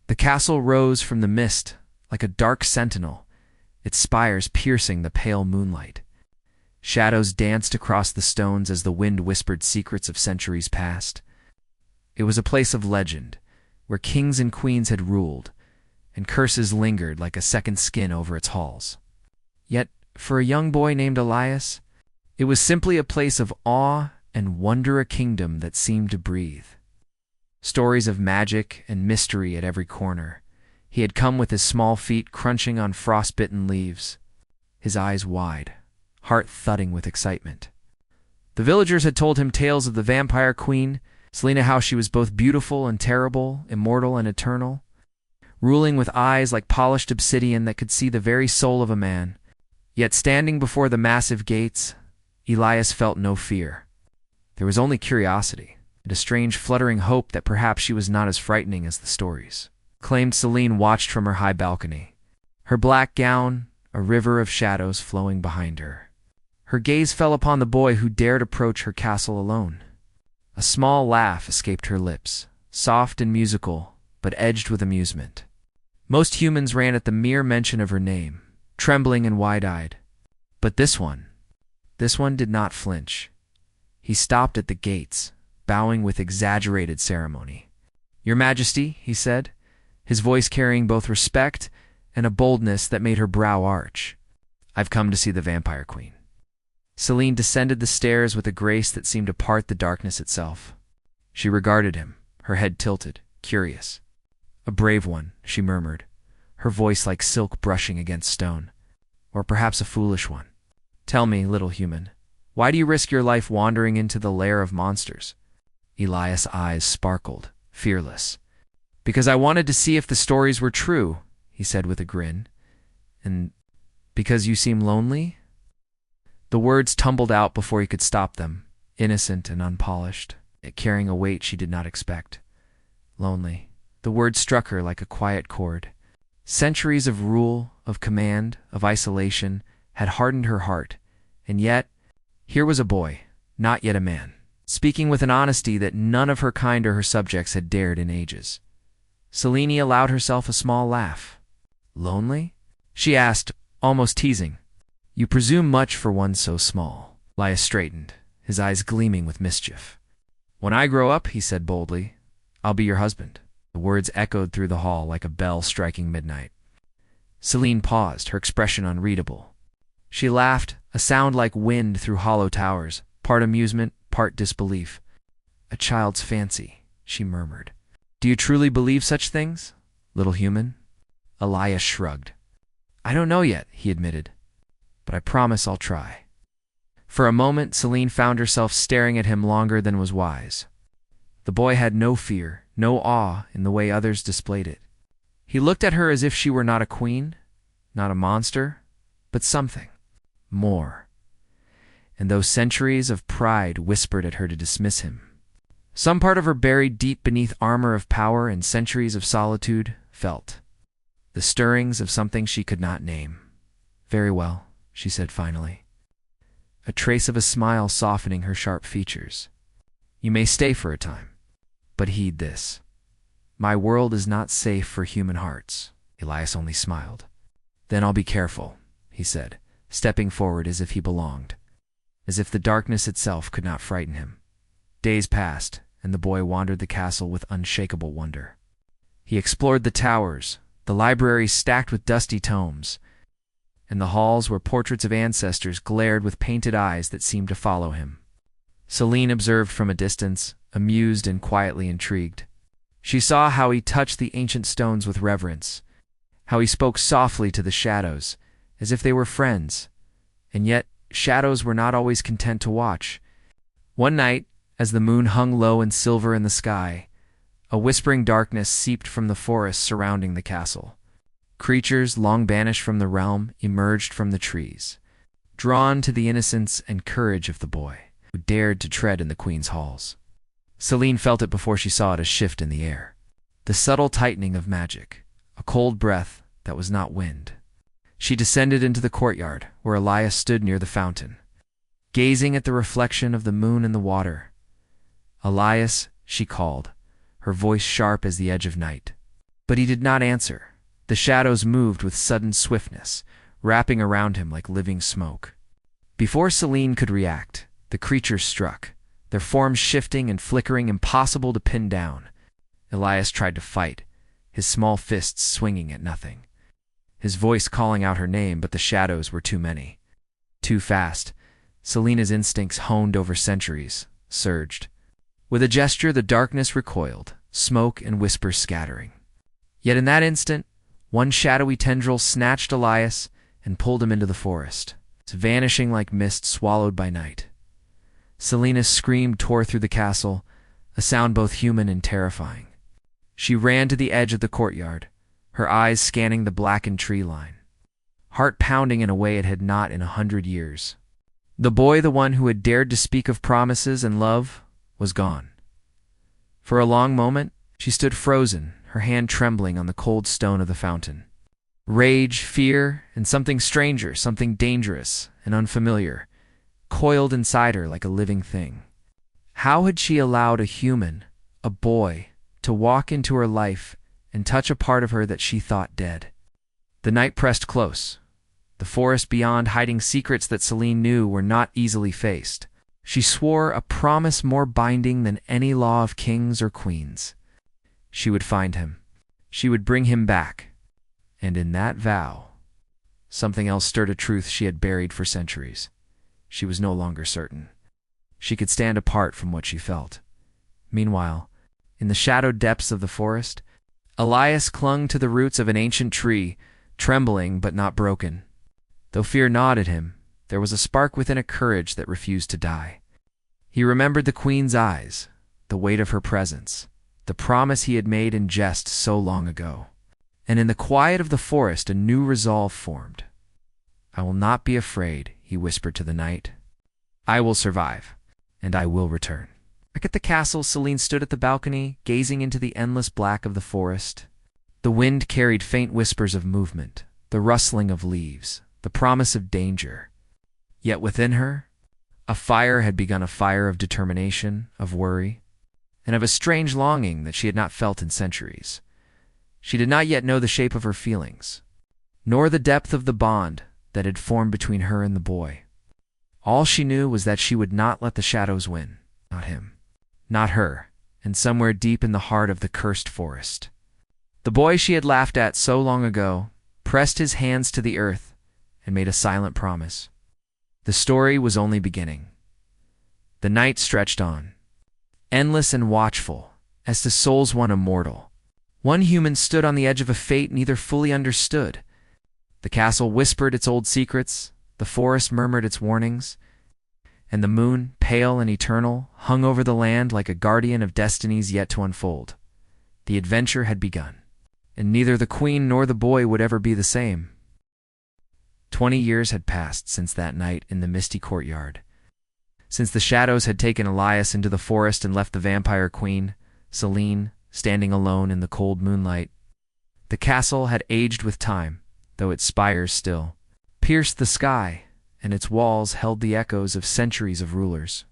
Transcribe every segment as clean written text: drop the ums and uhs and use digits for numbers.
The castle rose from the mist like a dark sentinel, its spires piercing the pale moonlight. Shadows danced across the stones as the wind whispered secrets of centuries past. It was a place of legend, where kings and queens had ruled, and curses lingered like a second skin over its halls. Yet, for a young boy named Elias, it was simply a place of awe and wonder, a kingdom that seemed to breathe. Stories of magic and mystery at every corner. He had come with his small feet crunching on frostbitten leaves, his eyes wide, heart thudding with excitement. The villagers had told him tales of the vampire queen, Selena, how she was both beautiful and terrible, immortal and eternal, ruling with eyes like polished obsidian that could see the very soul of a man. Yet standing before the massive gates, Elias felt no fear. There was only curiosity, and a strange fluttering hope that perhaps she was not as frightening as the stories claimed. Celine watched from her high balcony, her black gown a river of shadows flowing behind her. Her gaze fell upon the boy who dared approach her castle alone. A small laugh escaped her lips, soft and musical, but edged with amusement. Most humans ran at the mere mention of her name, trembling and wide-eyed. But this one did not flinch. He stopped at the gates, bowing with exaggerated ceremony. "Your Majesty," he said, his voice carrying both respect and a boldness that made her brow arch. "I've come to see the vampire queen." Celine descended the stairs with a grace that seemed to part the darkness itself. She regarded him, her head tilted, curious. "A brave one," she murmured, her voice like silk brushing against stone. "Or perhaps a foolish one. Tell me, little human, why do you risk your life wandering into the lair of monsters?" Elias' eyes sparkled, fearless. "Because I wanted to see if the stories were true," he said with a grin. "And because you seem lonely?" The words tumbled out before he could stop them, innocent and unpolished, yet carrying a weight she did not expect. Lonely. The word struck her like a quiet chord. Centuries of rule, of command, of isolation had hardened her heart, and yet, here was a boy, not yet a man, speaking with an honesty that none of her kind or her subjects had dared in ages. Selene allowed herself a small laugh. "Lonely?" she asked, almost teasing. "You presume much for one so small." Elias straightened, his eyes gleaming with mischief. "When I grow up," he said boldly, "I'll be your husband." The words echoed through the hall like a bell striking midnight. Celine paused, her expression unreadable. She laughed, a sound like wind through hollow towers, part amusement, part disbelief. "A child's fancy," she murmured. "Do you truly believe such things, little human?" Elias shrugged. "I don't know yet," he admitted, "but I promise I'll try." For a moment, Celine found herself staring at him longer than was wise. The boy had no fear, no awe in the way others displayed it. He looked at her as if she were not a queen, not a monster, but something more. And those centuries of pride whispered at her to dismiss him. Some part of her buried deep beneath armor of power and centuries of solitude felt the stirrings of something she could not name. "Very well," she said finally, a trace of a smile softening her sharp features. "You may stay for a time, but heed this. My world is not safe for human hearts." Elias only smiled. "Then I'll be careful," he said, stepping forward as if he belonged, as if the darkness itself could not frighten him. Days passed, and the boy wandered the castle with unshakable wonder. He explored the towers, the libraries stacked with dusty tomes, and the halls where portraits of ancestors glared with painted eyes that seemed to follow him. Celine observed from a distance, amused and quietly intrigued. She saw how he touched the ancient stones with reverence, how he spoke softly to the shadows, as if they were friends, and yet shadows were not always content to watch. One night, as the moon hung low and silver in the sky, a whispering darkness seeped from the forest surrounding the castle. Creatures long banished from the realm emerged from the trees, drawn to the innocence and courage of the boy, who dared to tread in the queen's halls. Celine felt it before she saw it, a shift in the air. The subtle tightening of magic, a cold breath that was not wind. She descended into the courtyard, where Elias stood near the fountain, gazing at the reflection of the moon in the water. "Elias," she called, her voice sharp as the edge of night. But he did not answer. The shadows moved with sudden swiftness, wrapping around him like living smoke. Before Celine could react, the creatures struck, their forms shifting and flickering, impossible to pin down. Elias tried to fight, his small fists swinging at nothing. His voice calling out her name, but the shadows were too many. Too fast. Selena's instincts, honed over centuries, surged. With a gesture, the darkness recoiled, smoke and whispers scattering. Yet in that instant, one shadowy tendril snatched Elias and pulled him into the forest, vanishing like mist swallowed by night. Selena's scream tore through the castle, a sound both human and terrifying. She ran to the edge of the courtyard, her eyes scanning the blackened tree line, heart pounding in a way it had not in 100 years. The boy, the one who had dared to speak of promises and love, was gone. For a long moment, she stood frozen, her hand trembling on the cold stone of the fountain. Rage, fear, and something stranger, something dangerous and unfamiliar, coiled inside her like a living thing. How had she allowed a human, a boy, to walk into her life and touch a part of her that she thought dead? The night pressed close, the forest beyond hiding secrets that Celine knew were not easily faced. She swore a promise more binding than any law of kings or queens. She would find him. She would bring him back. And in that vow, something else stirred, a truth she had buried for centuries. She was no longer certain. She could stand apart from what she felt. Meanwhile, in the shadowed depths of the forest, Elias clung to the roots of an ancient tree, trembling but not broken. Though fear gnawed at him, there was a spark within, a courage that refused to die. He remembered the queen's eyes, the weight of her presence, the promise he had made in jest so long ago. And in the quiet of the forest, a new resolve formed. "I will not be afraid," he whispered to the night. "I will survive, and I will return." Back at the castle, Celine stood at the balcony, gazing into the endless black of the forest. The wind carried faint whispers of movement, the rustling of leaves, the promise of danger. Yet within her, a fire had begun, a fire of determination, of worry, and of a strange longing that she had not felt in centuries. She did not yet know the shape of her feelings, nor the depth of the bond that had formed between her and the boy. All she knew was that she would not let the shadows win, not him, not her, and somewhere deep in the heart of the cursed forest, the boy she had laughed at so long ago pressed his hands to the earth and made a silent promise. The story was only beginning. The night stretched on, endless and watchful, as to souls one immortal. One human stood on the edge of a fate neither fully understood. The castle whispered its old secrets, the forest murmured its warnings, and the moon, pale and eternal, hung over the land like a guardian of destinies yet to unfold. The adventure had begun, and neither the queen nor the boy would ever be the same. 20 years had passed since that night in the misty courtyard, since the shadows had taken Elias into the forest and left the vampire queen, Celine, standing alone in the cold moonlight. The castle had aged with time, though its spires still pierced the sky, and its walls held the echoes of centuries of rulers.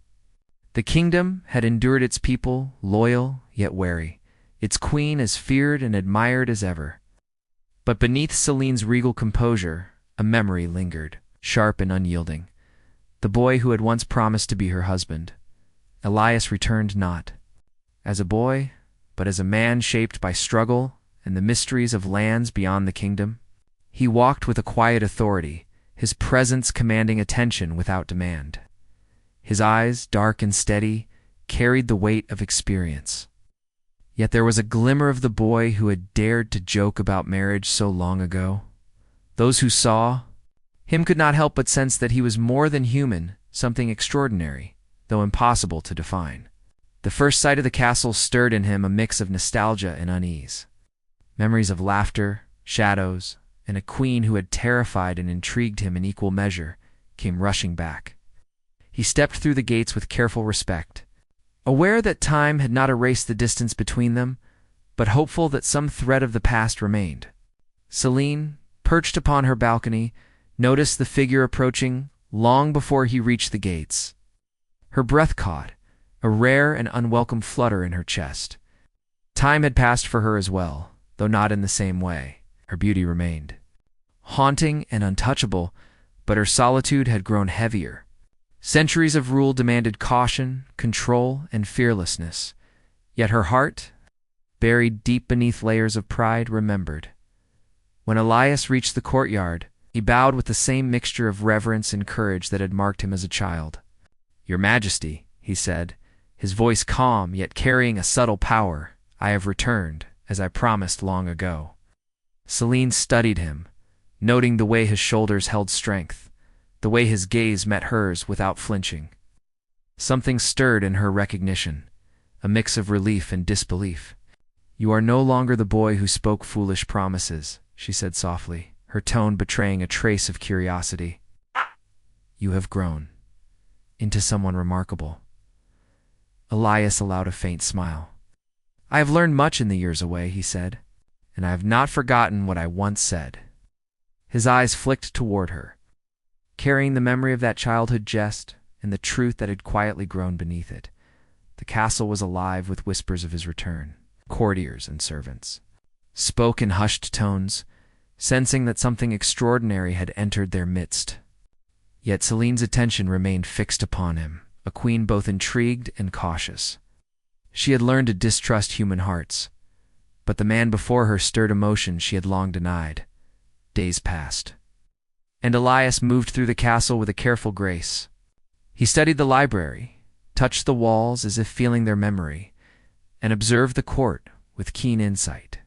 The kingdom had endured its people, loyal yet wary, its queen as feared and admired as ever. But beneath Celine's regal composure, a memory lingered, sharp and unyielding. The boy who had once promised to be her husband. Elias returned not as a boy, but as a man shaped by struggle and the mysteries of lands beyond the kingdom. He walked with a quiet authority, his presence commanding attention without demand. His eyes, dark and steady, carried the weight of experience. Yet there was a glimmer of the boy who had dared to joke about marriage so long ago. Those who saw him could not help but sense that he was more than human, something extraordinary, though impossible to define. The first sight of the castle stirred in him a mix of nostalgia and unease. Memories of laughter, shadows, and a queen who had terrified and intrigued him in equal measure came rushing back. He stepped through the gates with careful respect, aware that time had not erased the distance between them, but hopeful that some thread of the past remained. Celine, perched upon her balcony, noticed the figure approaching long before he reached the gates. Her breath caught, a rare and unwelcome flutter in her chest. Time had passed for her as well, though not in the same way. Her beauty remained haunting and untouchable, but her solitude had grown heavier. Centuries of rule demanded caution, control, and fearlessness, yet her heart, buried deep beneath layers of pride, remembered. When Elias reached the courtyard, he bowed with the same mixture of reverence and courage that had marked him as a child. "Your Majesty," he said, his voice calm yet carrying a subtle power, "I have returned, as I promised long ago." Selene studied him, noting the way his shoulders held strength, the way his gaze met hers without flinching. Something stirred in her recognition, a mix of relief and disbelief. "You are no longer the boy who spoke foolish promises," she said softly, her tone betraying a trace of curiosity. "You have grown into someone remarkable." Elias allowed a faint smile. "I have learned much in the years away," he said, "and I have not forgotten what I once said." His eyes flicked toward her, carrying the memory of that childhood jest and the truth that had quietly grown beneath it. The castle was alive with whispers of his return. Courtiers and servants spoke in hushed tones, sensing that something extraordinary had entered their midst. Yet Selene's attention remained fixed upon him, a queen both intrigued and cautious. She had learned to distrust human hearts, but the man before her stirred emotions she had long denied. Days passed, and Elias moved through the castle with a careful grace. He studied the library, touched the walls as if feeling their memory, and observed the court with keen insight.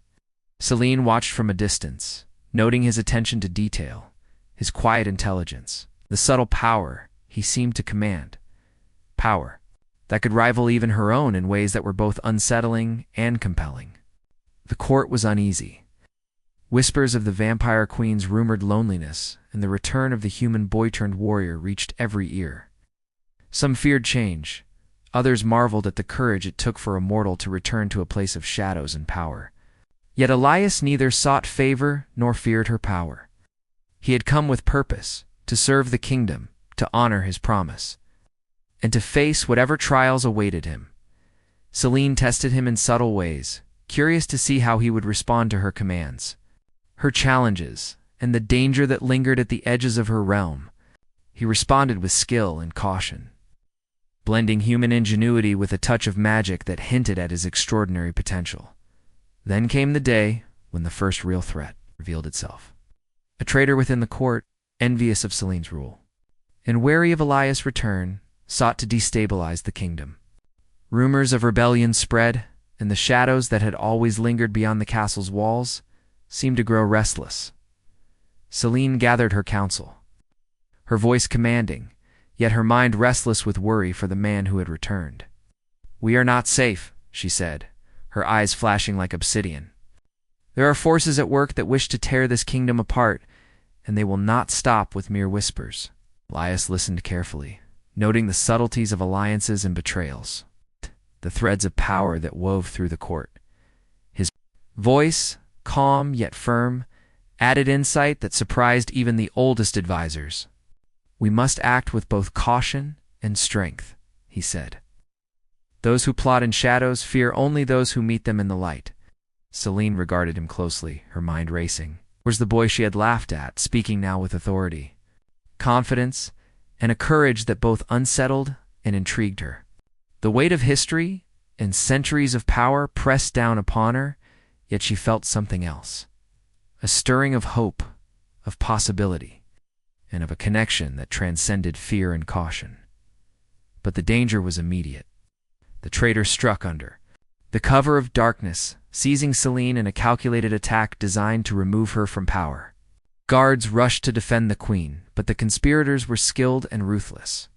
Selene watched from a distance, noting his attention to detail, his quiet intelligence, the subtle power he seemed to command. Power that could rival even her own in ways that were both unsettling and compelling. The court was uneasy. Whispers of the vampire queen's rumored loneliness and the return of the human boy-turned-warrior reached every ear. Some feared change. Others marveled at the courage it took for a mortal to return to a place of shadows and power. Yet Elias neither sought favor nor feared her power. He had come with purpose, to serve the kingdom, to honor his promise, and to face whatever trials awaited him. Selene tested him in subtle ways, curious to see how he would respond to her commands, her challenges, and the danger that lingered at the edges of her realm. He responded with skill and caution, blending human ingenuity with a touch of magic that hinted at his extraordinary potential. Then came the day when the first real threat revealed itself. A traitor within the court, envious of Selene's rule, and wary of Elias' return, sought to destabilize the kingdom. Rumors of rebellion spread, and the shadows that had always lingered beyond the castle's walls seemed to grow restless. Selene gathered her council, her voice commanding, yet her mind restless with worry for the man who had returned. "We are not safe," she said, her eyes flashing like obsidian. "There are forces at work that wish to tear this kingdom apart, and they will not stop with mere whispers." Elias listened carefully, noting the subtleties of alliances and betrayals, the threads of power that wove through the court. His voice, calm yet firm, added insight that surprised even the oldest advisors. "We must act with both caution and strength," he said. "Those who plot in shadows fear only those who meet them in the light." Selene regarded him closely, her mind racing. Where's the boy she had laughed at, speaking now with authority, confidence, and a courage that both unsettled and intrigued her? The weight of history and centuries of power pressed down upon her, yet she felt something else, a stirring of hope, of possibility, and of a connection that transcended fear and caution. But the danger was immediate. The traitor struck under the cover of darkness, seizing Selene in a calculated attack designed to remove her from power. Guards rushed to defend the queen, but the conspirators were skilled and ruthless.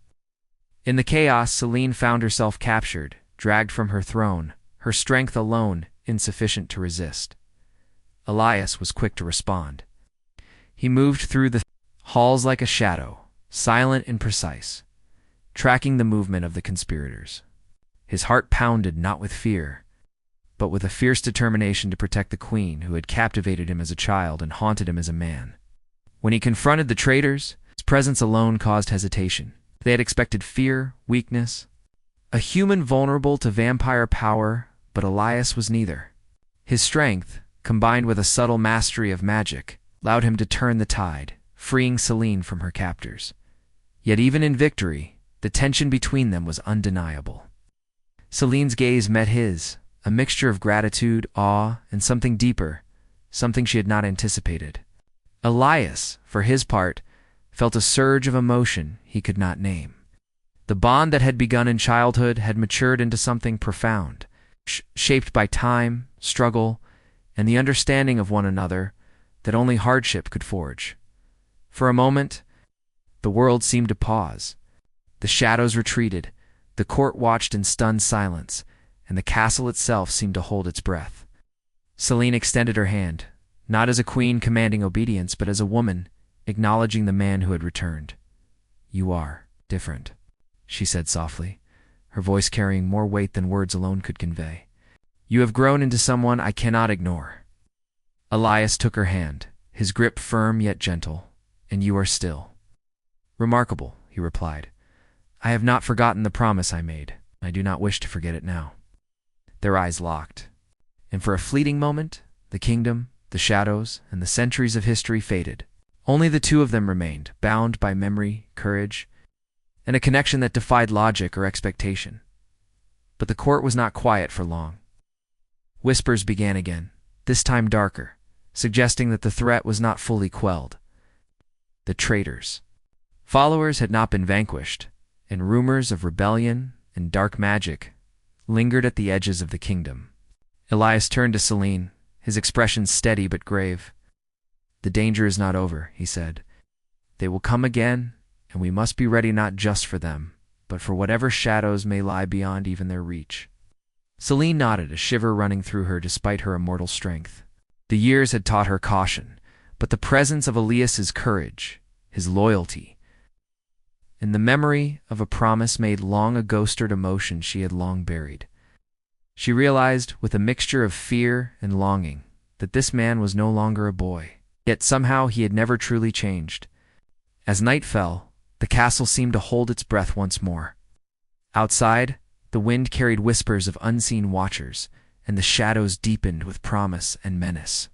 In the chaos, Selene found herself captured, dragged from her throne, her strength alone insufficient to resist. Elias was quick to respond. He moved through the halls like a shadow, silent and precise, tracking the movement of the conspirators. His heart pounded not with fear, but with a fierce determination to protect the queen who had captivated him as a child and haunted him as a man. When he confronted the traitors, his presence alone caused hesitation. They had expected fear, weakness, a human vulnerable to vampire power, but Elias was neither. His strength, combined with a subtle mastery of magic, allowed him to turn the tide, freeing Celine from her captors. Yet even in victory, the tension between them was undeniable. Celine's gaze met his, a mixture of gratitude, awe, and something deeper, something she had not anticipated. Elias, for his part, felt a surge of emotion he could not name. The bond that had begun in childhood had matured into something profound, shaped by time, struggle, and the understanding of one another that only hardship could forge. For a moment, the world seemed to pause. The shadows retreated, the court watched in stunned silence, and the castle itself seemed to hold its breath. Celine extended her hand, not as a queen commanding obedience, but as a woman acknowledging the man who had returned. "You are different," she said softly, her voice carrying more weight than words alone could convey. "You have grown into someone I cannot ignore." Elias took her hand, his grip firm yet gentle. "And you are still." "Remarkable," he replied. "I have not forgotten the promise I made. I do not wish to forget it now." Their eyes locked, and for a fleeting moment, the kingdom, the shadows, and the centuries of history faded. Only the two of them remained, bound by memory, courage, and a connection that defied logic or expectation. But the court was not quiet for long. Whispers began again, this time darker, suggesting that the threat was not fully quelled. The traitors. Followers had not been vanquished, and rumors of rebellion and dark magic lingered at the edges of the kingdom. Elias turned to Celine, his expression steady but grave. "The danger is not over," he said. "They will come again, and we must be ready not just for them, but for whatever shadows may lie beyond even their reach." Celine nodded, a shiver running through her despite her immortal strength. The years had taught her caution, but the presence of Elias's courage, his loyalty, and the memory of a promise made long ago stirred emotion she had long buried. She realized, with a mixture of fear and longing, that this man was no longer a boy, yet somehow he had never truly changed. As night fell, the castle seemed to hold its breath once more. Outside, the wind carried whispers of unseen watchers, and the shadows deepened with promise and menace.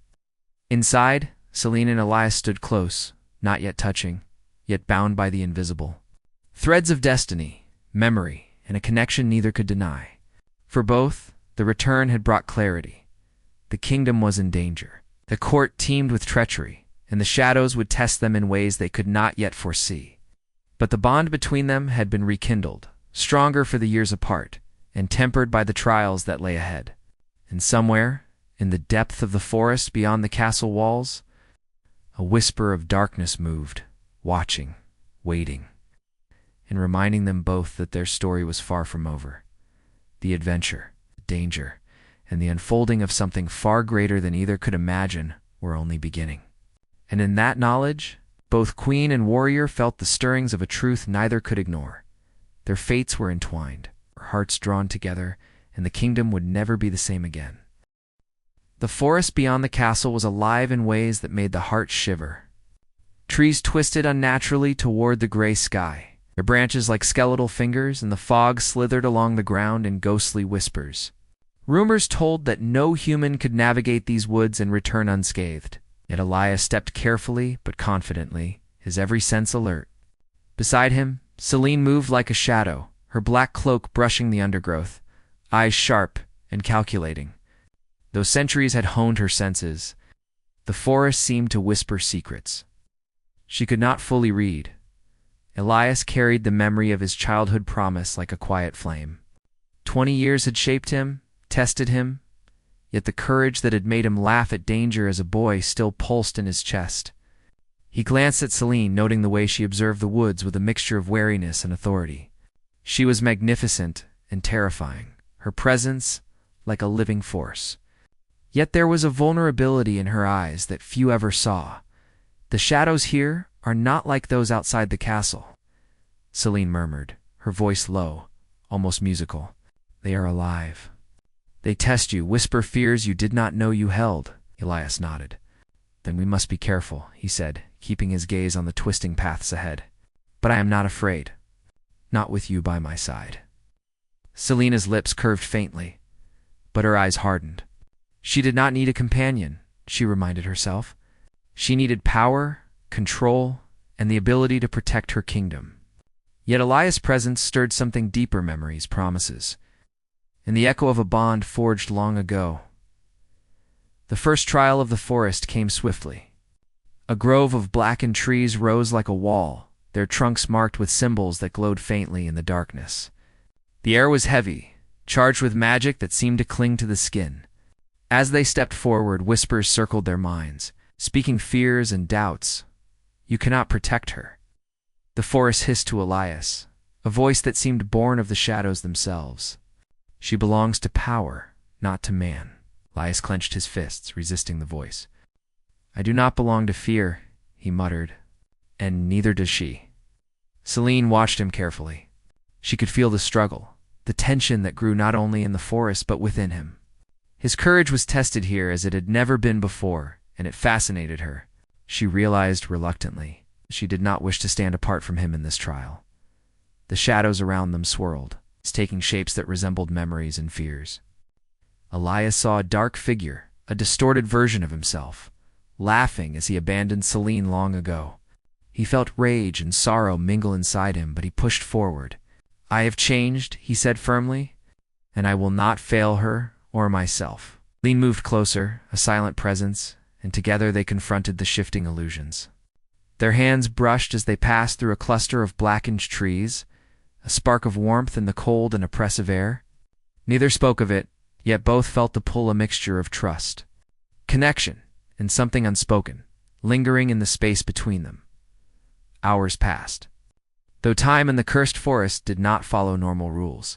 Inside, Celine and Elias stood close, not yet touching, yet bound by the invisible. Threads of destiny, memory, and a connection neither could deny. For both, the return had brought clarity. The kingdom was in danger. The court teemed with treachery, and the shadows would test them in ways they could not yet foresee. But the bond between them had been rekindled, stronger for the years apart, and tempered by the trials that lay ahead. And somewhere, in the depth of the forest beyond the castle walls, a whisper of darkness moved, watching, waiting, and reminding them both that their story was far from over. The adventure, the danger, and the unfolding of something far greater than either could imagine were only beginning. And in that knowledge, both queen and warrior felt the stirrings of a truth neither could ignore. Their fates were entwined, their hearts drawn together, and the kingdom would never be the same again. The forest beyond the castle was alive in ways that made the heart shiver. Trees twisted unnaturally toward the gray sky, their branches like skeletal fingers, and the fog slithered along the ground in ghostly whispers. Rumors told that no human could navigate these woods and return unscathed. Yet Elias stepped carefully but confidently, his every sense alert. Beside him, Celine moved like a shadow, her black cloak brushing the undergrowth, eyes sharp and calculating. Though centuries had honed her senses, the forest seemed to whisper secrets she could not fully read. Elias carried the memory of his childhood promise like a quiet flame. 20 years had shaped him, tested him, yet the courage that had made him laugh at danger as a boy still pulsed in his chest. He glanced at Celine, noting the way she observed the woods with a mixture of wariness and authority. She was magnificent and terrifying, her presence like a living force. Yet there was a vulnerability in her eyes that few ever saw. "The shadows here are not like those outside the castle," Celine murmured, her voice low, almost musical. "They are alive. They test you, whisper fears you did not know you held." Elias nodded. "Then we must be careful," he said, keeping his gaze on the twisting paths ahead. "But I am not afraid. Not with you by my side." Celine's lips curved faintly, but her eyes hardened. She did not need a companion, she reminded herself. She needed power, control, and the ability to protect her kingdom. Yet Elias' presence stirred something deeper: memories, promises, and the echo of a bond forged long ago. The first trial of the forest came swiftly. A grove of blackened trees rose like a wall, their trunks marked with symbols that glowed faintly in the darkness. The air was heavy, charged with magic that seemed to cling to the skin. As they stepped forward, whispers circled their minds, speaking fears and doubts. "You cannot protect her," the forest hissed to Elias, a voice that seemed born of the shadows themselves. "She belongs to power, not to man." Elias clenched his fists, resisting the voice. "I do not belong to fear," he muttered, "and neither does she." Celine watched him carefully. She could feel the struggle, the tension that grew not only in the forest but within him. His courage was tested here as it had never been before, and it fascinated her. She realized reluctantly she did not wish to stand apart from him in this trial. The shadows around them swirled, taking shapes that resembled memories and fears. Elias saw a dark figure, a distorted version of himself, laughing as he abandoned Celine long ago. He felt rage and sorrow mingle inside him, but he pushed forward. "I have changed," he said firmly, "and I will not fail her or myself." Celine moved closer, a silent presence, and together they confronted the shifting illusions. Their hands brushed as they passed through a cluster of blackened trees, a spark of warmth in the cold and oppressive air. Neither spoke of it, yet both felt the pull, a mixture of trust, connection, and something unspoken, lingering in the space between them. Hours passed. Though time in the cursed forest did not follow normal rules,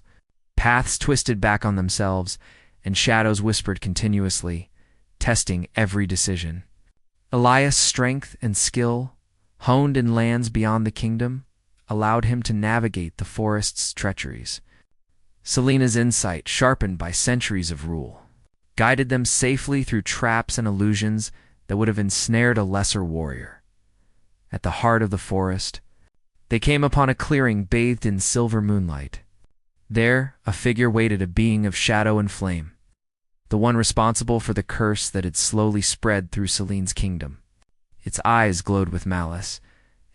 paths twisted back on themselves, and shadows whispered continuously, testing every decision. Elias' strength and skill, honed in lands beyond the kingdom, allowed him to navigate the forest's treacheries. Selena's insight, sharpened by centuries of rule, guided them safely through traps and illusions that would have ensnared a lesser warrior. At the heart of the forest, they came upon a clearing bathed in silver moonlight. There, a figure waited, a being of shadow and flame, the one responsible for the curse that had slowly spread through Celine's kingdom. Its eyes glowed with malice,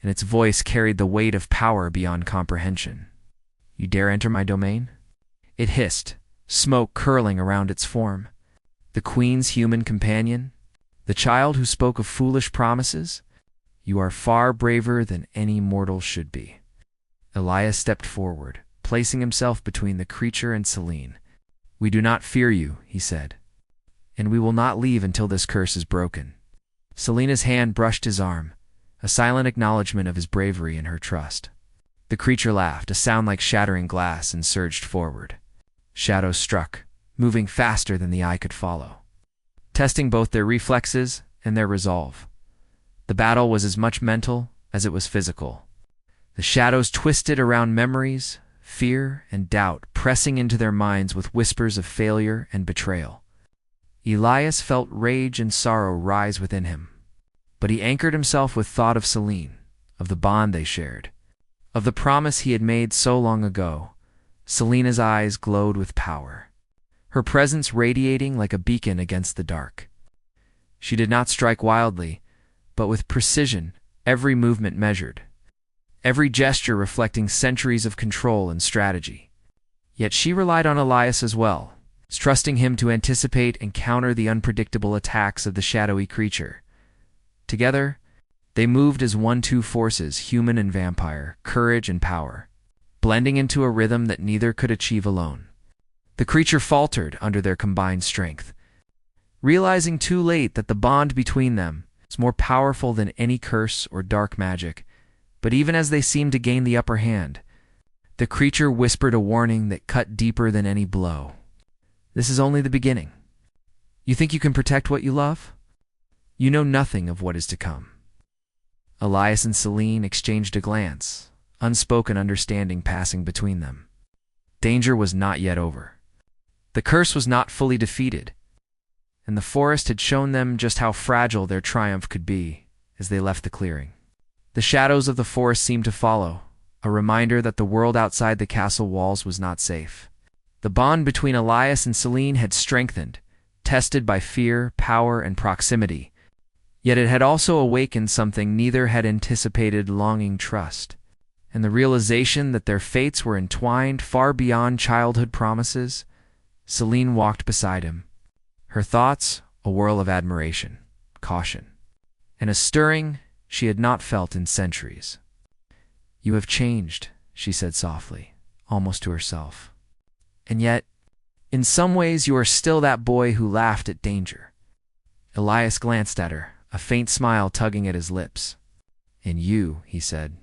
and its voice carried the weight of power beyond comprehension. "You dare enter my domain?" it hissed, smoke curling around its form. "The queen's human companion? The child who spoke of foolish promises? You are far braver than any mortal should be." Elias stepped forward, placing himself between the creature and Celine. "We do not fear you," he said, "and we will not leave until this curse is broken." Selena's hand brushed his arm, a silent acknowledgement of his bravery and her trust. The creature laughed, a sound like shattering glass, and surged forward. Shadows struck, moving faster than the eye could follow, testing both their reflexes and their resolve. The battle was as much mental as it was physical. The shadows twisted around memories, fear, and doubt, pressing into their minds with whispers of failure and betrayal. Elias felt rage and sorrow rise within him, but he anchored himself with thought of Celine, of the bond they shared, of the promise he had made so long ago. Selena's eyes glowed with power, her presence radiating like a beacon against the dark. She did not strike wildly, but with precision, every movement measured, every gesture reflecting centuries of control and strategy. Yet she relied on Elias as well, trusting him to anticipate and counter the unpredictable attacks of the shadowy creature. Together, they moved as one-two forces, human and vampire, courage and power, blending into a rhythm that neither could achieve alone. The creature faltered under their combined strength, realizing too late that the bond between them was more powerful than any curse or dark magic. But even as they seemed to gain the upper hand, the creature whispered a warning that cut deeper than any blow. "This is only the beginning. You think you can protect what you love? You know nothing of what is to come." Elias and Celine exchanged a glance, unspoken understanding passing between them. Danger was not yet over. The curse was not fully defeated, and the forest had shown them just how fragile their triumph could be as they left the clearing. The shadows of the forest seemed to follow, a reminder that the world outside the castle walls was not safe. The bond between Elias and Celine had strengthened, tested by fear, power, and proximity. Yet it had also awakened something neither had anticipated: longing, trust, and the realization that their fates were entwined far beyond childhood promises. Celine walked beside him, her thoughts a whirl of admiration, caution, and a stirring she had not felt in centuries. "You have changed," she said softly, almost to herself. "And yet, in some ways you are still that boy who laughed at danger." Elias glanced at her, a faint smile tugging at his lips. "And you," he said,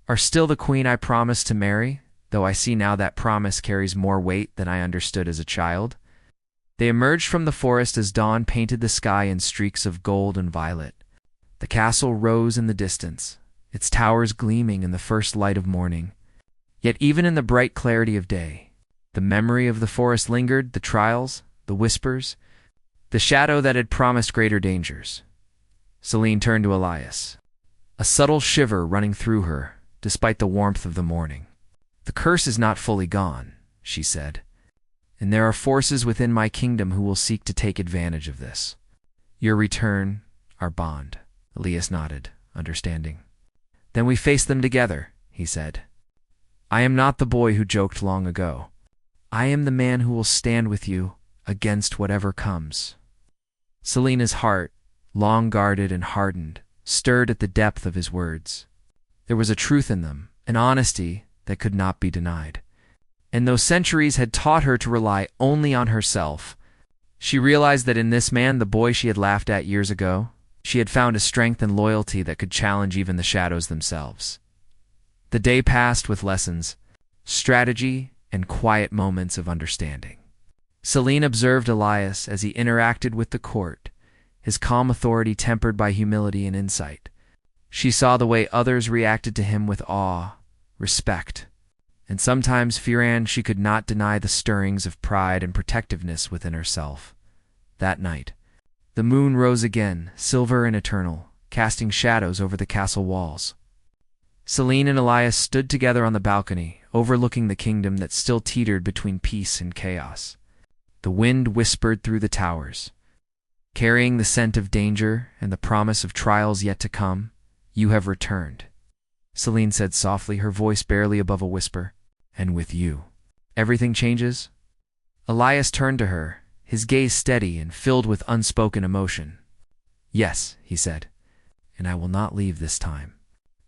"are still the queen I promised to marry, though I see now that promise carries more weight than I understood as a child." They emerged from the forest as dawn painted the sky in streaks of gold and violet. The castle rose in the distance, its towers gleaming in the first light of morning. Yet even in the bright clarity of day, the memory of the forest lingered, the trials, the whispers, the shadow that had promised greater dangers. Celine turned to Elias, a subtle shiver running through her, despite the warmth of the morning. "The curse is not fully gone," she said, "and there are forces within my kingdom who will seek to take advantage of this. Your return, our bond." Elias nodded, understanding. "Then we face them together," he said. "I am not the boy who joked long ago. I am the man who will stand with you against whatever comes." Selena's heart, long guarded and hardened, stirred at the depth of his words. There was a truth in them, an honesty that could not be denied. And though centuries had taught her to rely only on herself, she realized that in this man, the boy she had laughed at years ago, she had found a strength and loyalty that could challenge even the shadows themselves. The day passed with lessons, strategy, and quiet moments of understanding. Celine observed Elias as he interacted with the court, his calm authority tempered by humility and insight. She saw the way others reacted to him with awe, respect, and sometimes fear, and she could not deny the stirrings of pride and protectiveness within herself. That night, the moon rose again, silver and eternal, casting shadows over the castle walls. Celine and Elias stood together on the balcony, overlooking the kingdom that still teetered between peace and chaos. The wind whispered through the towers, carrying the scent of danger and the promise of trials yet to come. "You have returned," Celine said softly, her voice barely above a whisper. "And with you, everything changes?" Elias turned to her, his gaze steady and filled with unspoken emotion. "Yes," he said, "and I will not leave this time.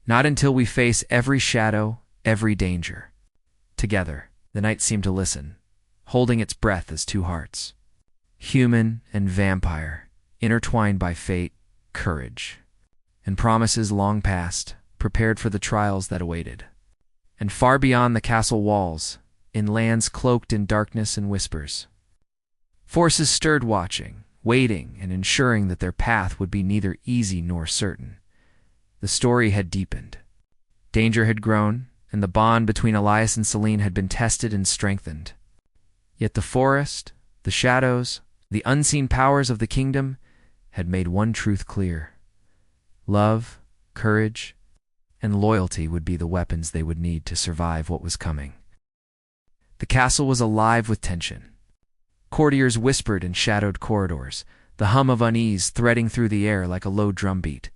Not until we face every shadow, every danger." Together, the night seemed to listen, holding its breath as two hearts, human and vampire, intertwined by fate, courage, and promises long past, prepared for the trials that awaited. And far beyond the castle walls, in lands cloaked in darkness and whispers, forces stirred, watching, waiting, and ensuring that their path would be neither easy nor certain. The story had deepened. Danger had grown, and the bond between Elias and Celine had been tested and strengthened. Yet the forest, the shadows, the unseen powers of the kingdom had made one truth clear: love, courage, and loyalty would be the weapons they would need to survive what was coming. The castle was alive with tension. Courtiers whispered in shadowed corridors, the hum of unease threading through the air like a low drumbeat.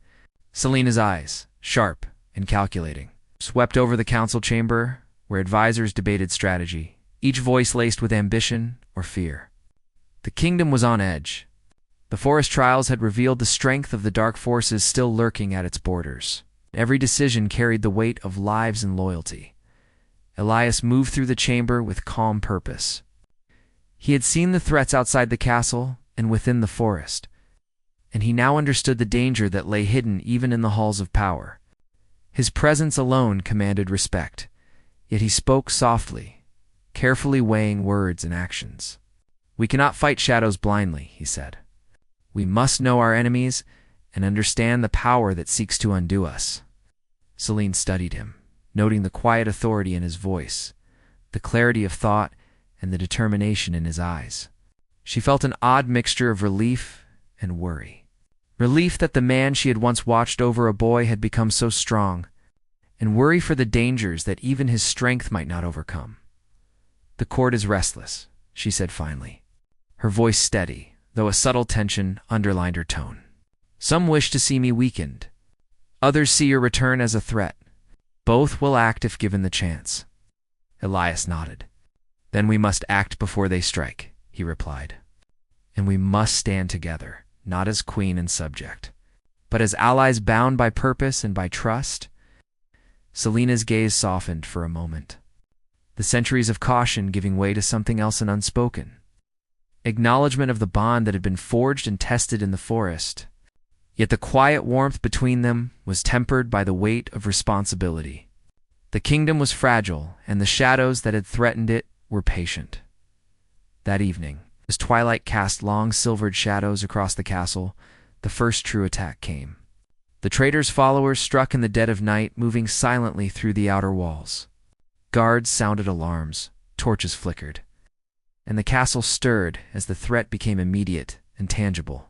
Selena's eyes, sharp and calculating, swept over the council chamber, where advisors debated strategy, each voice laced with ambition or fear. The kingdom was on edge. The forest trials had revealed the strength of the dark forces still lurking at its borders. Every decision carried the weight of lives and loyalty. Elias moved through the chamber with calm purpose. He had seen the threats outside the castle and within the forest, and he now understood the danger that lay hidden even in the halls of power. His presence alone commanded respect, yet he spoke softly, carefully weighing words and actions. "We cannot fight shadows blindly," he said. "We must know our enemies and understand the power that seeks to undo us." Celine studied him, noting the quiet authority in his voice, the clarity of thought, and the determination in his eyes. She felt an odd mixture of relief and worry. Relief that the man she had once watched over a boy had become so strong, and worry for the dangers that even his strength might not overcome. "The court is restless," she said finally, her voice steady, though a subtle tension underlined her tone. Some wish to see me weakened. Others see your return as a threat. Both will act if given the chance. Elias nodded. Then we must act before they strike, he replied. And we must stand together, not as queen and subject, but as allies bound by purpose and by trust. Selena's gaze softened for a moment, the centuries of caution giving way to something else and unspoken. Acknowledgement of the bond that had been forged and tested in the forest. Yet the quiet warmth between them was tempered by the weight of responsibility. The kingdom was fragile, and the shadows that had threatened it were patient. That evening, as twilight cast long silvered shadows across the castle, the first true attack came. The traitor's followers struck in the dead of night, moving silently through the outer walls. Guards sounded alarms, torches flickered, and the castle stirred as the threat became immediate and tangible.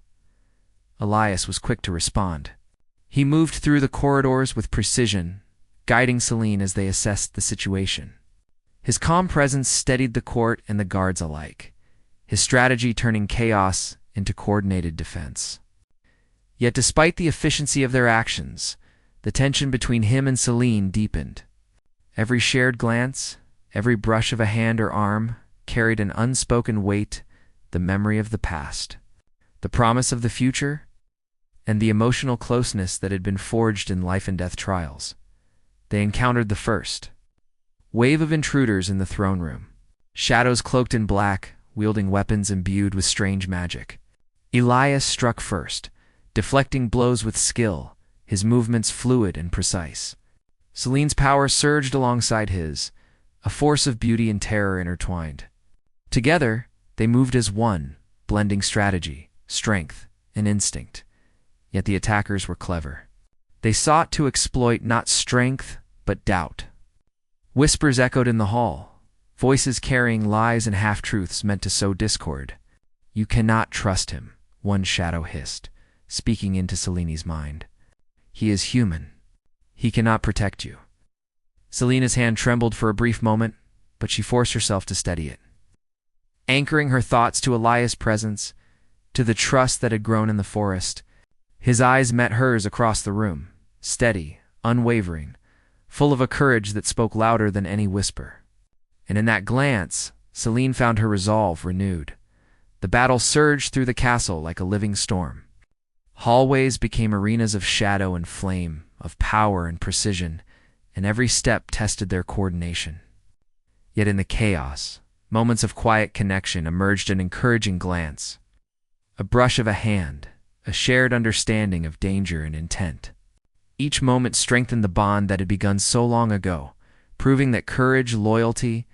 Elias was quick to respond. He moved through the corridors with precision, guiding Selene as they assessed the situation. His calm presence steadied the court and the guards alike, his strategy turning chaos into coordinated defense. Yet despite the efficiency of their actions, the tension between him and Selene deepened. Every shared glance, every brush of a hand or arm carried an unspoken weight, the memory of the past, the promise of the future, and the emotional closeness that had been forged in life and death trials. They encountered the first wave of intruders in the throne room, shadows cloaked in black, wielding weapons imbued with strange magic. Elias struck first, deflecting blows with skill, his movements fluid and precise. Selene's power surged alongside his, a force of beauty and terror intertwined. Together, they moved as one, blending strategy, strength, and instinct. Yet the attackers were clever. They sought to exploit not strength, but doubt. Whispers echoed in the hall, voices carrying lies and half-truths meant to sow discord. "You cannot trust him," one shadow hissed, speaking into Selene's mind. "He is human. He cannot protect you." Selena's hand trembled for a brief moment, but she forced herself to steady it. Anchoring her thoughts to Elias' presence, to the trust that had grown in the forest, his eyes met hers across the room, steady, unwavering, full of a courage that spoke louder than any whisper. And in that glance, Selene found her resolve renewed. The battle surged through the castle like a living storm. Hallways became arenas of shadow and flame, of power and precision, and every step tested their coordination. Yet in the chaos, moments of quiet connection emerged, an encouraging glance, a brush of a hand, a shared understanding of danger and intent. Each moment strengthened the bond that had begun so long ago, proving that courage, loyalty,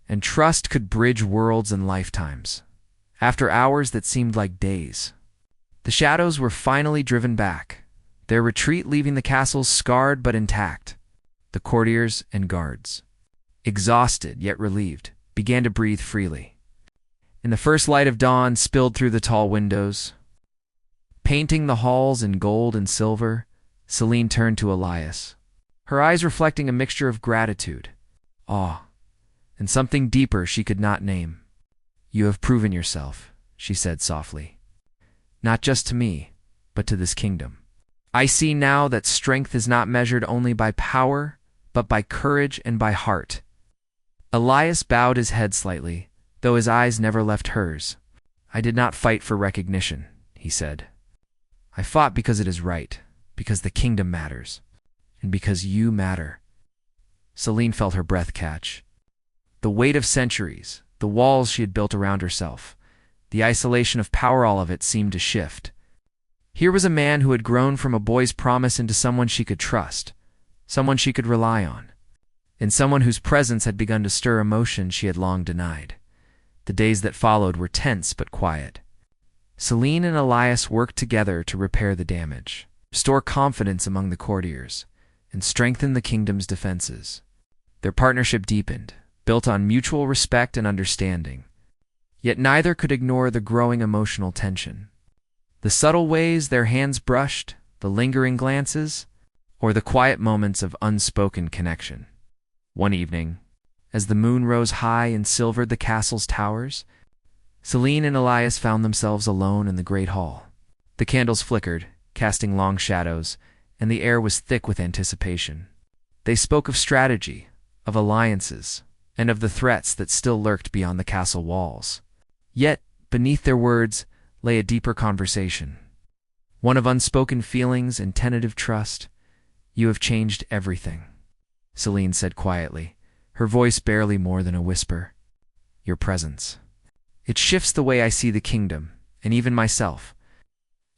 and trust could bridge worlds and lifetimes. After hours that seemed like days, the shadows were finally driven back, their retreat leaving the castle scarred but intact. The courtiers and guards, exhausted yet relieved, began to breathe freely. And the first light of dawn spilled through the tall windows, painting the halls in gold and silver. Selene turned to Elias, her eyes reflecting a mixture of gratitude, awe, and something deeper she could not name. "You have proven yourself," she said softly. "Not just to me, but to this kingdom. I see now that strength is not measured only by power, but by courage and by heart." Elias bowed his head slightly, though his eyes never left hers. "I did not fight for recognition," he said. "I fought because it is right, because the kingdom matters, and because you matter." Selene felt her breath catch. The weight of centuries, the walls she had built around herself, the isolation of power, all of it seemed to shift. Here was a man who had grown from a boy's promise into someone she could trust, someone she could rely on, and someone whose presence had begun to stir emotion she had long denied. The days that followed were tense but quiet. Selene and Elias worked together to repair the damage, restore confidence among the courtiers, and strengthen the kingdom's defenses. Their partnership deepened, built on mutual respect and understanding. Yet neither could ignore the growing emotional tension. The subtle ways their hands brushed, the lingering glances, or the quiet moments of unspoken connection. One evening, as the moon rose high and silvered the castle's towers, Celine and Elias found themselves alone in the great hall. The candles flickered, casting long shadows, and the air was thick with anticipation. They spoke of strategy, of alliances, and of the threats that still lurked beyond the castle walls. Yet, beneath their words, lay a deeper conversation. One of unspoken feelings and tentative trust. "You have changed everything," Celine said quietly, her voice barely more than a whisper. "Your presence. It shifts the way I see the kingdom, and even myself."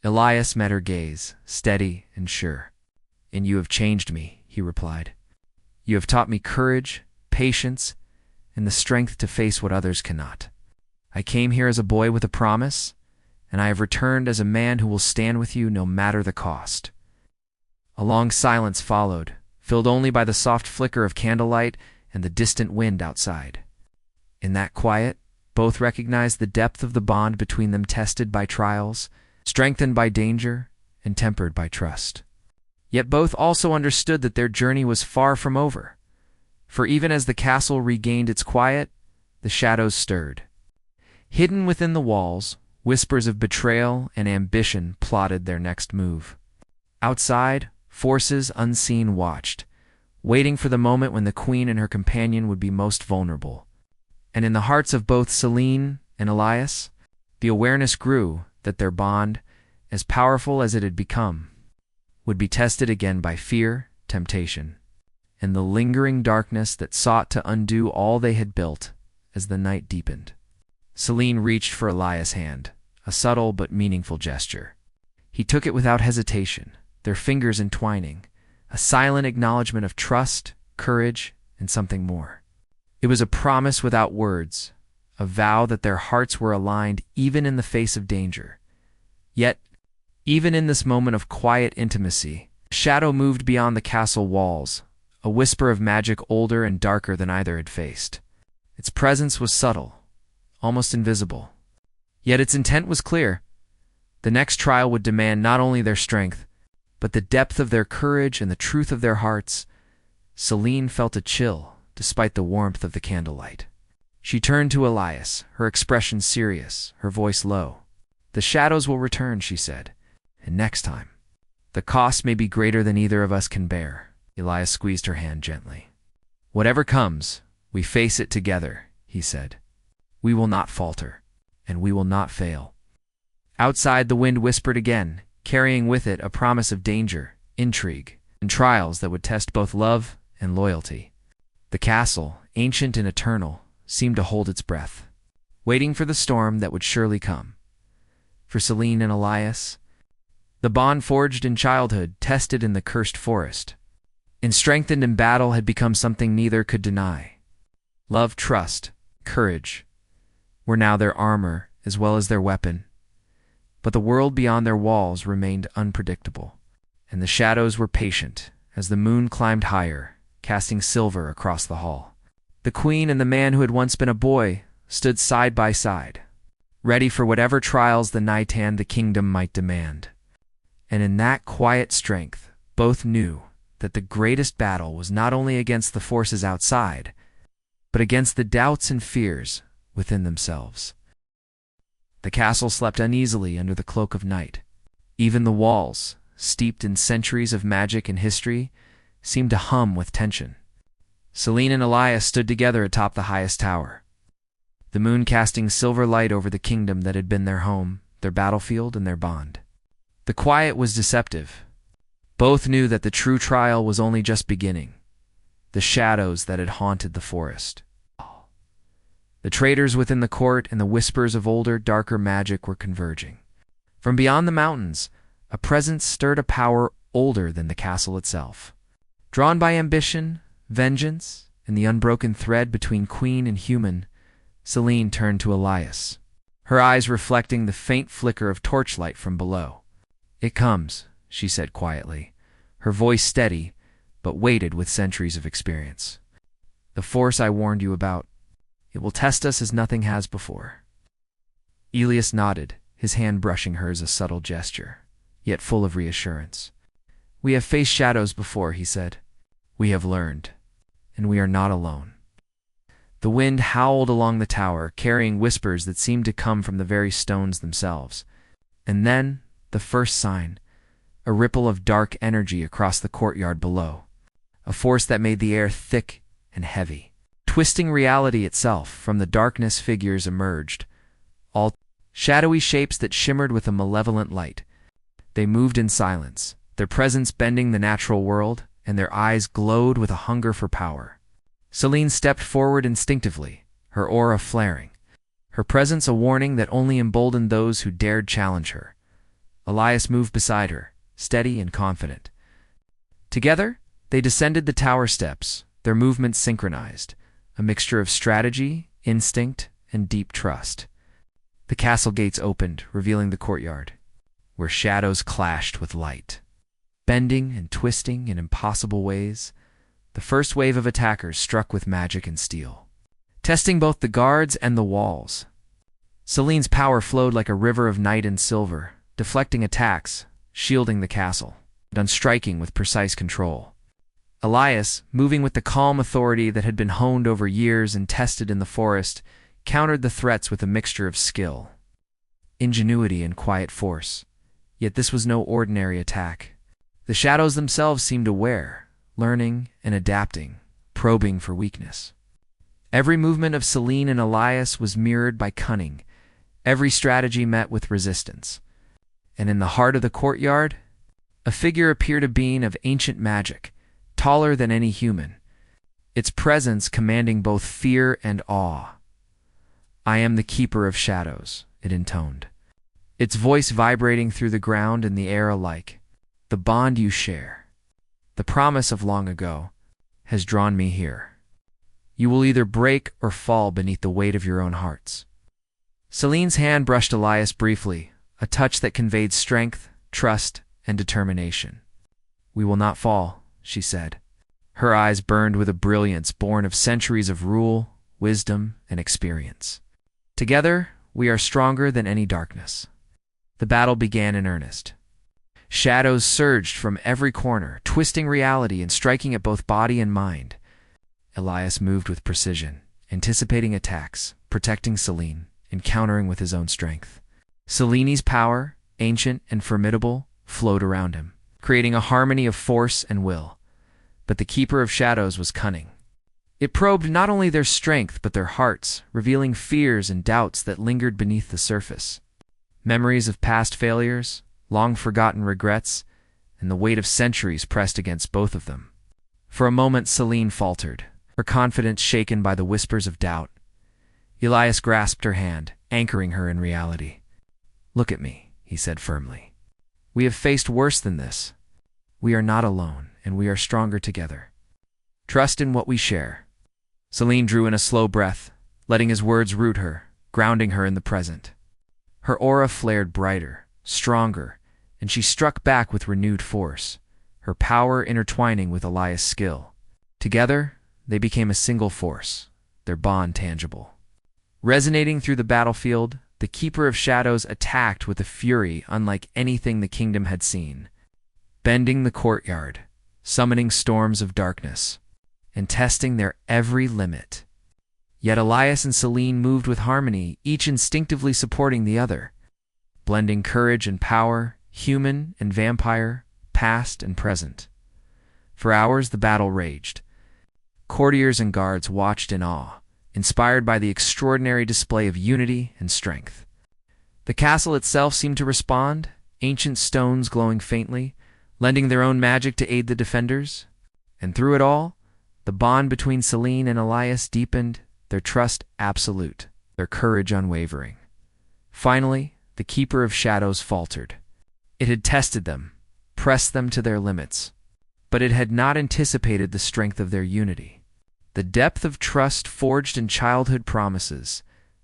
Elias met her gaze, steady and sure. "And you have changed me," he replied. "You have taught me courage, patience, and the strength to face what others cannot. I came here as a boy with a promise, and I have returned as a man who will stand with you no matter the cost." A long silence followed, filled only by the soft flicker of candlelight and the distant wind outside. In that quiet, both recognized the depth of the bond between them, tested by trials, strengthened by danger, and tempered by trust. Yet both also understood that their journey was far from over, for even as the castle regained its quiet, the shadows stirred. Hidden within the walls, whispers of betrayal and ambition plotted their next move. Outside, forces unseen watched, waiting for the moment when the queen and her companion would be most vulnerable. And in the hearts of both Celine and Elias, the awareness grew that their bond, as powerful as it had become, would be tested again by fear, temptation, and the lingering darkness that sought to undo all they had built as the night deepened. Celine reached for Elias' hand, a subtle but meaningful gesture. He took it without hesitation, their fingers entwining, a silent acknowledgement of trust, courage, and something more. It was a promise without words, a vow that their hearts were aligned even in the face of danger. Yet, even in this moment of quiet intimacy, a shadow moved beyond the castle walls, a whisper of magic older and darker than either had faced. Its presence was subtle, almost invisible. Yet its intent was clear. The next trial would demand not only their strength, but the depth of their courage and the truth of their hearts. Celine felt a chill, despite the warmth of the candlelight. She turned to Elias, her expression serious, her voice low. "The shadows will return," she said, "and next time. The cost may be greater than either of us can bear." Elias squeezed her hand gently. "Whatever comes, we face it together," he said. "We will not falter, and we will not fail." Outside, the wind whispered again, carrying with it a promise of danger, intrigue, and trials that would test both love and loyalty. The castle, ancient and eternal, seemed to hold its breath, waiting for the storm that would surely come. For Celine and Elias, the bond forged in childhood, tested in the cursed forest, and strengthened in battle, had become something neither could deny. Love, trust, courage were now their armor as well as their weapon. But the world beyond their walls remained unpredictable, and the shadows were patient as the moon climbed higher, casting silver across the hall. The queen and the man who had once been a boy stood side by side, ready for whatever trials the night and the kingdom might demand. And in that quiet strength, both knew that the greatest battle was not only against the forces outside, but against the doubts and fears within themselves. The castle slept uneasily under the cloak of night. Even the walls, steeped in centuries of magic and history, seemed to hum with tension. Celine and Elias stood together atop the highest tower, the moon casting silver light over the kingdom that had been their home, their battlefield, and their bond. The quiet was deceptive. Both knew that the true trial was only just beginning. The shadows that had haunted the forest, the traitors within the court, and the whispers of older, darker magic were converging. From beyond the mountains, a presence stirred, a power older than the castle itself. Drawn by ambition, vengeance, and the unbroken thread between queen and human, Celine turned to Elias, her eyes reflecting the faint flicker of torchlight from below. "It comes," she said quietly, her voice steady, but weighted with centuries of experience. "The force I warned you about. It will test us as nothing has before." Elias nodded, his hand brushing hers, a subtle gesture, yet full of reassurance. "We have faced shadows before," he said. "We have learned, and we are not alone." The wind howled along the tower, carrying whispers that seemed to come from the very stones themselves. And then, the first sign, a ripple of dark energy across the courtyard below, a force that made the air thick and heavy. Twisting reality itself, from the darkness figures emerged, all shadowy shapes that shimmered with a malevolent light. They moved in silence, their presence bending the natural world, and their eyes glowed with a hunger for power. Celine stepped forward instinctively, her aura flaring, her presence a warning that only emboldened those who dared challenge her. Elias moved beside her, steady and confident. Together, they descended the tower steps, their movements synchronized, a mixture of strategy, instinct, and deep trust. The castle gates opened, revealing the courtyard, where shadows clashed with light. Bending and twisting in impossible ways, the first wave of attackers struck with magic and steel, testing both the guards and the walls. Celine's power flowed like a river of night and silver, deflecting attacks, shielding the castle, and striking with precise control. Elias, moving with the calm authority that had been honed over years and tested in the forest, countered the threats with a mixture of skill, ingenuity, and quiet force. Yet this was no ordinary attack. The shadows themselves seemed aware, learning and adapting, probing for weakness. Every movement of Celine and Elias was mirrored by cunning, every strategy met with resistance. And in the heart of the courtyard, a figure appeared, a being of ancient magic, taller than any human, its presence commanding both fear and awe. "I am the keeper of shadows," it intoned, its voice vibrating through the ground and the air alike. "The bond you share, the promise of long ago, has drawn me here. You will either break or fall beneath the weight of your own hearts." Celine's hand brushed Elias briefly, a touch that conveyed strength, trust, and determination. "We will not fall," she said. Her eyes burned with a brilliance born of centuries of rule, wisdom, and experience. "Together, we are stronger than any darkness." The battle began in earnest. Shadows surged from every corner, twisting reality and striking at both body and mind. Elias moved with precision, anticipating attacks, protecting Celine, and countering with his own strength. Celine's power, ancient and formidable, flowed around him, creating a harmony of force and will. But the Keeper of Shadows was cunning. It probed not only their strength but their hearts, revealing fears and doubts that lingered beneath the surface. Memories of past failures, long-forgotten regrets, and the weight of centuries pressed against both of them. For a moment Celine faltered, her confidence shaken by the whispers of doubt. Elias grasped her hand, anchoring her in reality. "Look at me," he said firmly. "We have faced worse than this. We are not alone, and we are stronger together. Trust in what we share." Celine drew in a slow breath, letting his words root her, grounding her in the present. Her aura flared brighter, stronger, and she struck back with renewed force, her power intertwining with Elias' skill. Together, they became a single force, their bond tangible. Resonating through the battlefield, the Keeper of Shadows attacked with a fury unlike anything the kingdom had seen, bending the courtyard, summoning storms of darkness, and testing their every limit. Yet Elias and Celine moved with harmony, each instinctively supporting the other, blending courage and power, human and vampire, past and present. For hours the battle raged. Courtiers and guards watched in awe, inspired by the extraordinary display of unity and strength. The castle itself seemed to respond, ancient stones glowing faintly, lending their own magic to aid the defenders. And through it all, the bond between Celine and Elias deepened, their trust absolute, their courage unwavering. Finally, the Keeper of Shadows faltered. It had tested them, pressed them to their limits, but it had not anticipated the strength of their unity. The depth of trust forged in childhood promises,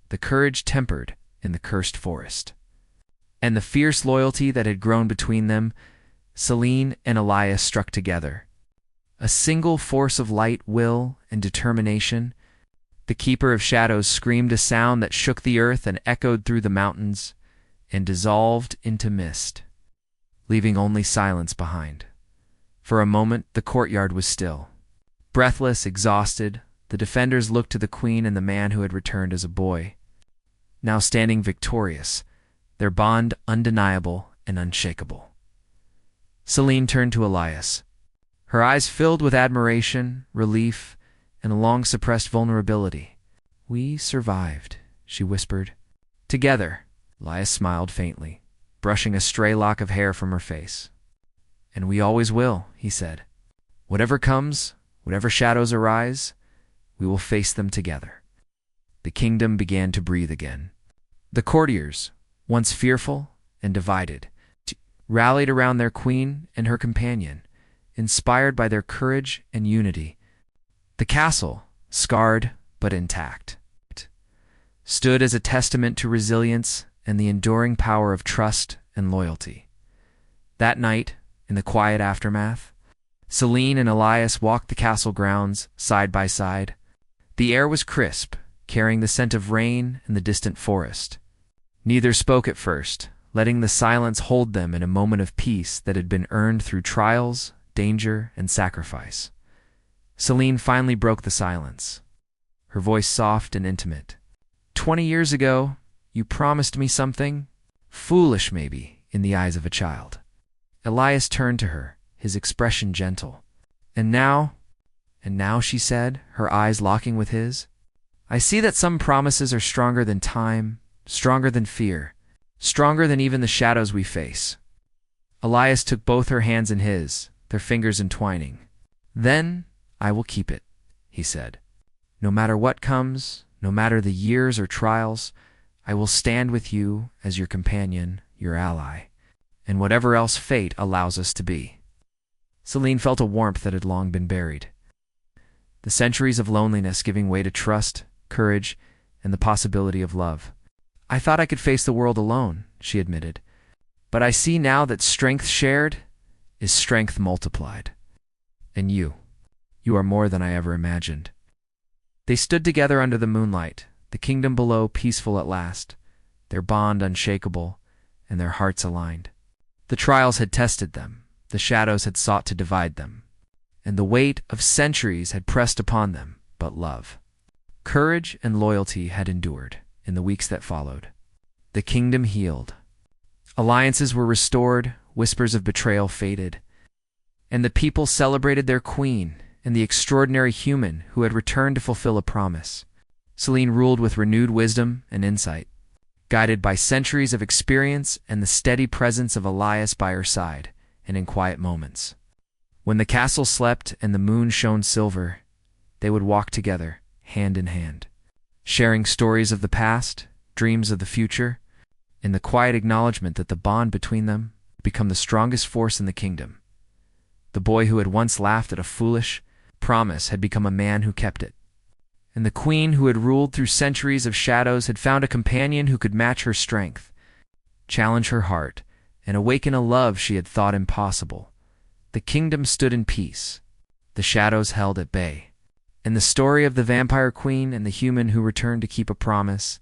the courage tempered in the cursed forest. And the fierce loyalty that had grown between them, Celine and Elias struck together. A single force of light, will, and determination. The Keeper of Shadows screamed a sound that shook the earth and echoed through the mountains and dissolved into mist, leaving only silence behind. For a moment the courtyard was still. Breathless, exhausted, the defenders looked to the queen and the man who had returned as a boy, now standing victorious, their bond undeniable and unshakable. Celine turned to Elias. Her eyes filled with admiration, relief, and a long-suppressed vulnerability. "We survived," she whispered. "Together." Elias smiled faintly, brushing a stray lock of hair from her face. "And we always will," he said. "Whatever comes, whatever shadows arise, we will face them together." The kingdom began to breathe again. The courtiers, once fearful and divided, rallied around their queen and her companion, inspired by their courage and unity. The castle, scarred but intact, stood as a testament to resilience and the enduring power of trust and loyalty. That night, in the quiet aftermath, Celine and Elias walked the castle grounds side by side. The air was crisp, carrying the scent of rain and the distant forest. Neither spoke at first, letting the silence hold them in a moment of peace that had been earned through trials, danger, and sacrifice. Celine finally broke the silence, her voice soft and intimate. 20 years ago, you promised me something, foolish maybe, in the eyes of a child." Elias turned to her, his expression gentle. And now, she said, her eyes locking with his, "I see that some promises are stronger than time, stronger than fear, stronger than even the shadows we face." Elias took both her hands in his, their fingers entwining. "Then I will keep it," he said. "No matter what comes, no matter the years or trials, I will stand with you as your companion, your ally, and whatever else fate allows us to be." Celine felt a warmth that had long been buried. The centuries of loneliness giving way to trust, courage, and the possibility of love. "I thought I could face the world alone," she admitted. "But I see now that strength shared is strength multiplied. And you are more than I ever imagined." They stood together under the moonlight, the kingdom below peaceful at last, their bond unshakable, and their hearts aligned. The trials had tested them, the shadows had sought to divide them, and the weight of centuries had pressed upon them, but love, courage, and loyalty had endured. In the weeks that followed, the kingdom healed. Alliances were restored, whispers of betrayal faded, and the people celebrated their queen and the extraordinary human who had returned to fulfill a promise. Celine ruled with renewed wisdom and insight, guided by centuries of experience and the steady presence of Elias by her side, and in quiet moments. When the castle slept and the moon shone silver, they would walk together, hand in hand, sharing stories of the past, dreams of the future, in the quiet acknowledgement that the bond between them would become the strongest force in the kingdom. The boy who had once laughed at a foolish promise had become a man who kept it. And the queen who had ruled through centuries of shadows had found a companion who could match her strength, challenge her heart, and awaken a love she had thought impossible. The kingdom stood in peace, the shadows held at bay, and the story of the vampire queen and the human who returned to keep a promise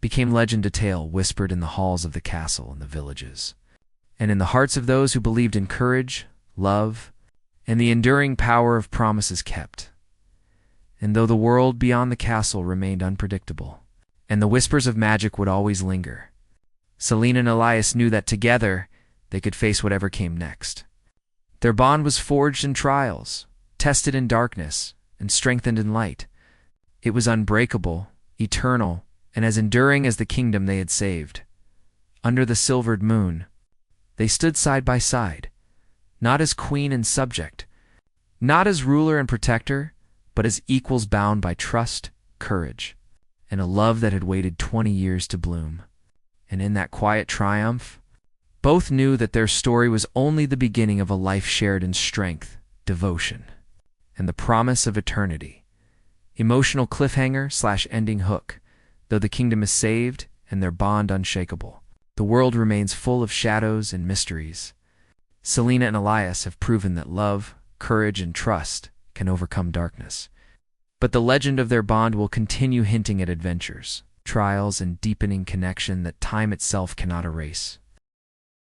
became legend, a tale whispered in the halls of the castle and the villages, and in the hearts of those who believed in courage, love, and the enduring power of promises kept. And though the world beyond the castle remained unpredictable, and the whispers of magic would always linger, Celine and Elias knew that together they could face whatever came next. Their bond was forged in trials, tested in darkness, and strengthened in light. It was unbreakable, eternal, and as enduring as the kingdom they had saved. Under the silvered moon, they stood side by side, not as queen and subject, not as ruler and protector, but as equals bound by trust, courage, and a love that had waited 20 years to bloom. And in that quiet triumph, both knew that their story was only the beginning of a life shared in strength, devotion, and the promise of eternity. Emotional cliffhanger/ending hook. Though the kingdom is saved and their bond unshakable, the world remains full of shadows and mysteries. Selena and Elias have proven that love, courage, and trust can overcome darkness. But the legend of their bond will continue hinting at adventures, trials, and deepening connection that time itself cannot erase.